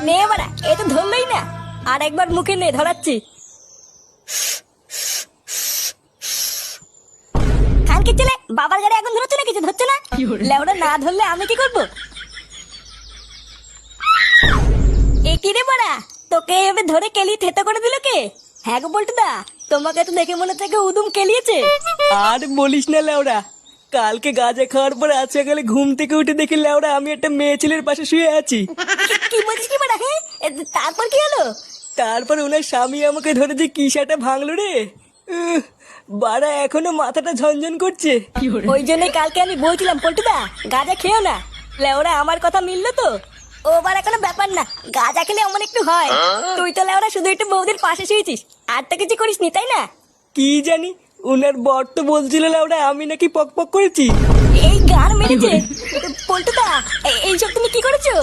নে বাড়া, এ তো ধরলই না। আর একবার মুখে নে, ধরাচ্ছি। খানকির ছেলে, বাবার গাড়ি আগুন ধরছে না, কিছু ধরছে না। লেওড়া না ধরলে আমি কি করবো? এ কি রে বাড়া, তোকে এভাবে ধরে কেলিয়ে থেতো করে দিল কে? হ্যাঁ গো বল্টুদা, তোমাকে তো দেখে মনে থেকে উদুম কেলিয়েছে। আর বলিস না লেওড়া, কালকে গাঁজা খাওয়ার পর আজ সকালে ঘুম থেকে উঠে দেখি লেওড়া আমি একটা মেয়ে ছেলের পাশে শুয়ে আছি। কি বলছিস কি বাড়া? হ্যাঁ, তারপর কি হলো? তারপর ওনার স্বামী আমাকে ধরে যে কি সাটা ভাঙলো রে। উহ, বাড়া এখনো মাথাটা ঝনঝন করছে। ওই জন্যই কালকে আমি বলছিলাম পল্টুদা, গাঁজা খেও না। লেওরা আমার কথা মিললো তো? ও বার কোনো ব্যাপার না, গাঁজা খেলে এমন একটু হয়। তুই তো লেওরা শুধু একটু বৌদির পাশে শুয়েছিস, আর তো কিছু করিস নি, তাই না? কি জানি, ওনার বর তো বলছিল লেওড়া আমি নাকি পক পক করেছি। এই গান মেরেছে। পল্টুদা, এইসব তুমি কি করেছো?